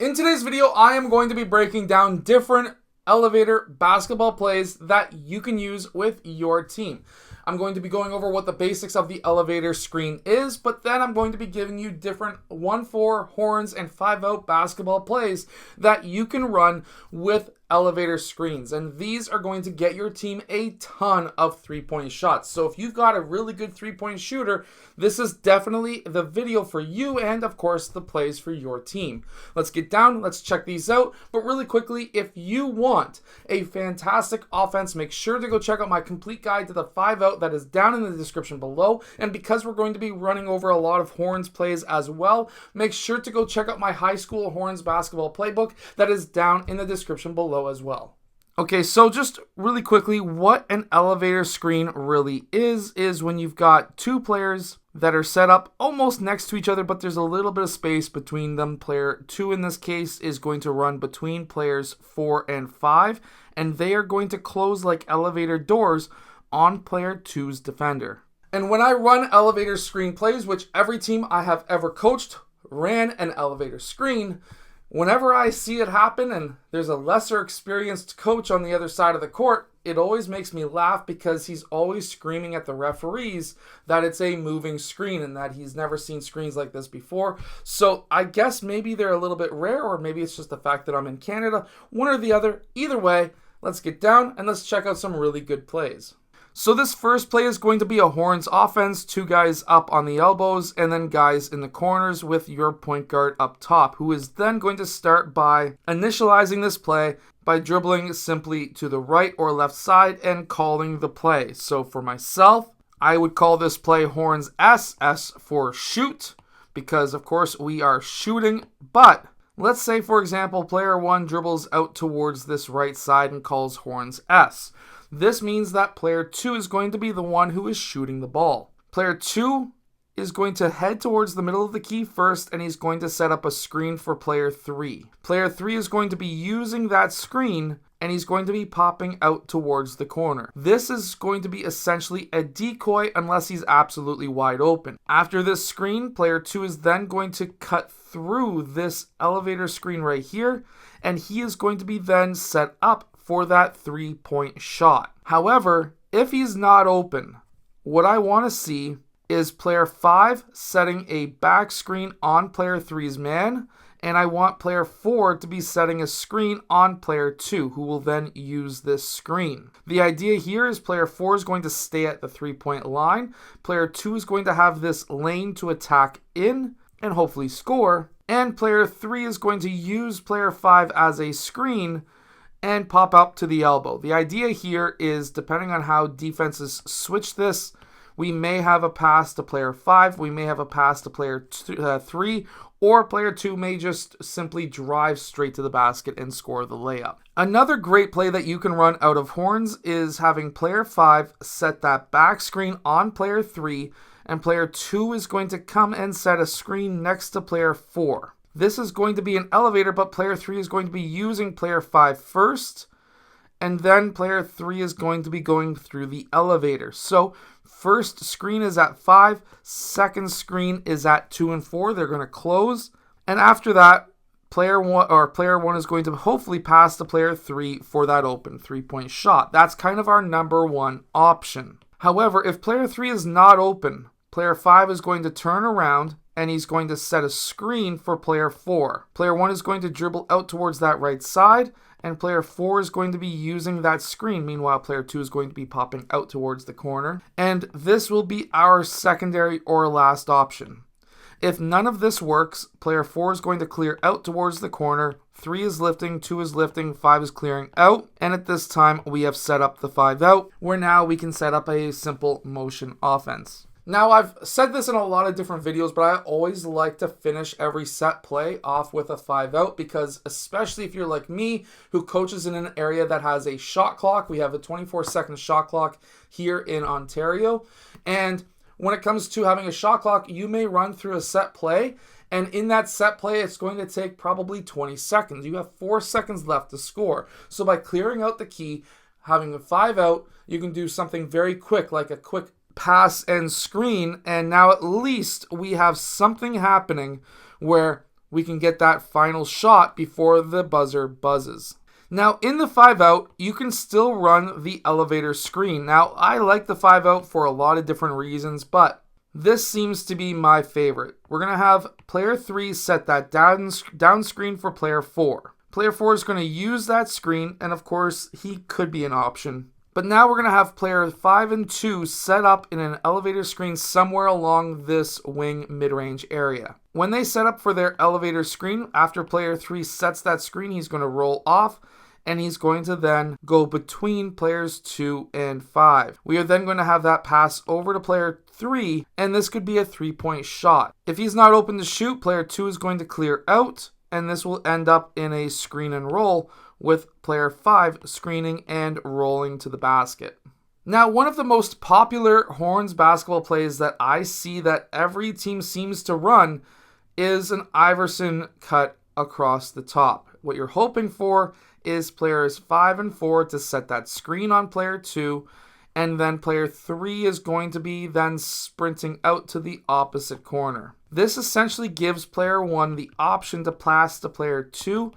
In today's video, I am going to be breaking down different elevator basketball plays that you can use with your team. I'm going to be going over what the basics of the elevator screen is, but then I'm going to be giving you different 1-4 horns and 5-out basketball plays that you can run with elevator screens, and these are going to get your team a ton of three-point shots. So if you've got a really good three-point shooter, this is definitely the video for you, and of course the plays for your team. Let's get down, let's check these out. But really quickly, if you want a fantastic offense, make sure to go check out my complete guide to the 5-out that is down in the description below. And because we're going to be running over a lot of horns plays as well, make sure to go check out my high school horns basketball playbook that is down in the description below as well. Okay, so just really quickly, what an elevator screen really is when you've got two players that are set up almost next to each other, but there's a little bit of space between them. Player 2 in this case is going to run between players 4 and 5, and they are going to close like elevator doors on player 2's defender. And when I run elevator screen plays, which every team I have ever coached ran an elevator screen, whenever I see it happen and there's a lesser experienced coach on the other side of the court, it always makes me laugh because he's always screaming at the referees that it's a moving screen and that he's never seen screens like this before. So I guess maybe they're a little bit rare, or maybe it's just the fact that I'm in Canada. One or the other. Either way, let's get down and let's check out some really good plays. So this first play is going to be a horns offense, two guys up on the elbows and then guys in the corners with your point guard up top, who is then going to start by initializing this play by dribbling simply to the right or left side and calling the play. So for myself, I would call this play horns S for shoot, because of course we are shooting. But let's say, for example, player 1 dribbles out towards this right side and calls horns S. This means that player 2 is going to be the one who is shooting the ball. Player 2 is going to head towards the middle of the key first, and he's going to set up a screen for player 3. Player 3 is going to be using that screen, and he's going to be popping out towards the corner. This is going to be essentially a decoy unless he's absolutely wide open. After this screen, player 2 is then going to cut through this elevator screen right here, and he is going to be then set up for that 3-point shot. However, if he's not open, what I want to see is player 5 setting a back screen on player 3's man, and I want player 4 to be setting a screen on player 2, who will then use this screen. The idea here is player 4 is going to stay at the 3-point line, player 2 is going to have this lane to attack in and hopefully score, and player 3 is going to use player 5 as a screen and pop up to the elbow. The idea here is, depending on how defenses switch this, we may have a pass to player 5, we may have a pass to player 3, or player 2 may just simply drive straight to the basket and score the layup. Another great play that you can run out of horns is having player 5 set that back screen on player 3, and player 2 is going to come and set a screen next to player 4. This is going to be an elevator, but player 3 is going to be using player 5 first, and then player 3 is going to be going through the elevator. So first screen is at 5, second screen is at 2 and 4. They're going to close, and after that, player 1 is going to hopefully pass to player 3 for that open 3-point shot. That's kind of our number one option. However, if player 3 is not open, player 5 is going to turn around and he's going to set a screen for player 4. Player 1 is going to dribble out towards that right side, and player 4 is going to be using that screen. Meanwhile, player 2 is going to be popping out towards the corner. And this will be our secondary or last option. If none of this works, player 4 is going to clear out towards the corner, 3 is lifting, 2 is lifting, 5 is clearing out, and at this time we have set up the 5-out, where now we can set up a simple motion offense. Now, I've said this in a lot of different videos, but I always like to finish every set play off with a 5-out, because especially if you're like me, who coaches in an area that has a shot clock, we have a 24-second shot clock here in Ontario, and when it comes to having a shot clock, you may run through a set play, and in that set play, it's going to take probably 20 seconds. You have 4 seconds left to score. So by clearing out the key, having a 5-out, you can do something very quick, like a quick pass and screen, and now at least we have something happening where we can get that final shot before the buzzer buzzes. Now, in the 5-out, you can still run the elevator screen. Now, I like the 5-out for a lot of different reasons, but this seems to be my favorite. We're going to have player 3 set that down screen for player 4. Player 4 is going to use that screen, and of course, he could be an option. But now we're going to have player 5 and 2 set up in an elevator screen somewhere along this wing mid-range area. When they set up for their elevator screen, after player 3 sets that screen, he's going to roll off, and he's going to then go between players 2 and 5. We are then going to have that pass over to player 3, and this could be a 3-point shot. If he's not open to shoot, player 2 is going to clear out, and this will end up in a screen and roll with player 5 screening and rolling to the basket. Now, one of the most popular Horns basketball plays that I see that every team seems to run is an Iverson cut across the top. What you're hoping for is players 5 and 4 to set that screen on player 2, and then player 3 is going to be then sprinting out to the opposite corner. This essentially gives player 1 the option to pass to player 2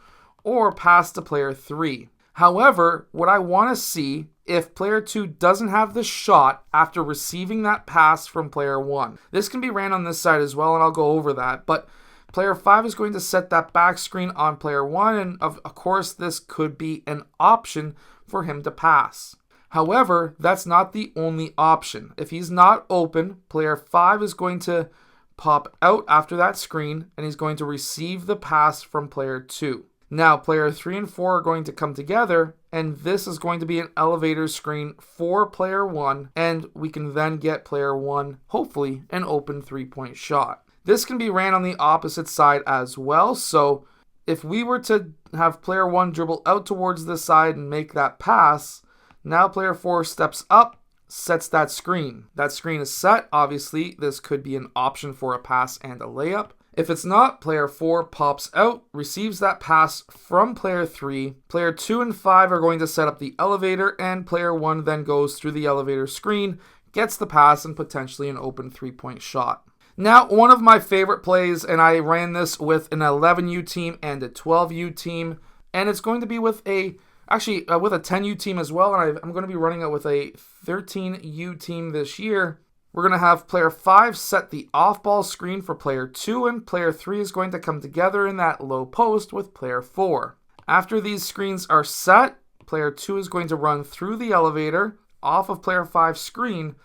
or pass to player 3. However, what I want to see, if player 2 doesn't have the shot after receiving that pass from player 1. This can be ran on this side as well, and I'll go over that, but player 5 is going to set that back screen on player 1, and of course this could be an option for him to pass. However, that's not the only option. If he's not open, player 5 is going to pop out after that screen, and he's going to receive the pass from player 2. Now, player 3 and 4 are going to come together, and this is going to be an elevator screen for player 1, and we can then get player 1, hopefully, an open 3-point shot. This can be ran on the opposite side as well, so if we were to have player 1 dribble out towards this side and make that pass, now player 4 steps up, sets that screen. That screen is set. Obviously, this could be an option for a pass and a layup. If it's not, player 4 pops out, receives that pass from player 3. Player 2 and 5 are going to set up the elevator, and player 1 then goes through the elevator screen, gets the pass, and potentially an open 3-point shot. Now, one of my favorite plays, and I ran this with an 11U team and a 12U team, and it's going to be with a 10U team as well, and I'm going to be running it with a 13U team this year. We're going to have player 5 set the off-ball screen for player 2, and player 3 is going to come together in that low post with player 4. After these screens are set, player 2 is going to run through the elevator off of player 5's screen,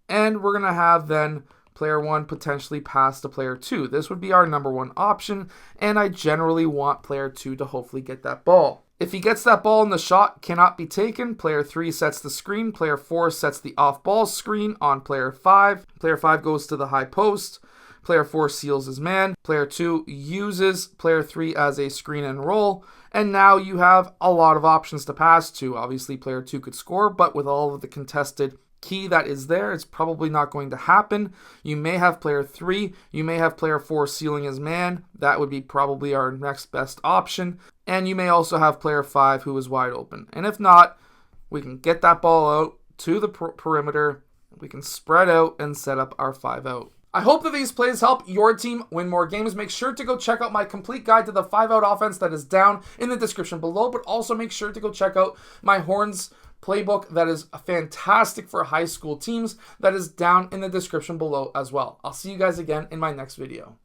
and we're going to have then player 1 potentially pass to player 2. This would be our number 1 option, and I generally want player 2 to hopefully get that ball. If he gets that ball and the shot cannot be taken, player 3 sets the screen, player 4 sets the off-ball screen on player 5. Player 5 goes to the high post. Player 4 seals his man. Player 2 uses player 3 as a screen and roll, and now you have a lot of options to pass to. Obviously, player 2 could score, but with all of the contested key that is there, it's probably not going to happen. You may have player 3, you may have player 4 sealing his man. That would be probably our next best option. And you may also have player 5 who is wide open. And if not, we can get that ball out to the perimeter. We can spread out and set up our 5-out. I hope that these plays help your team win more games. Make sure to go check out my complete guide to the 5-out offense that is down in the description below, but also make sure to go check out my Horns playbook that is fantastic for high school teams that is down in the description below as well. I'll see you guys again in my next video.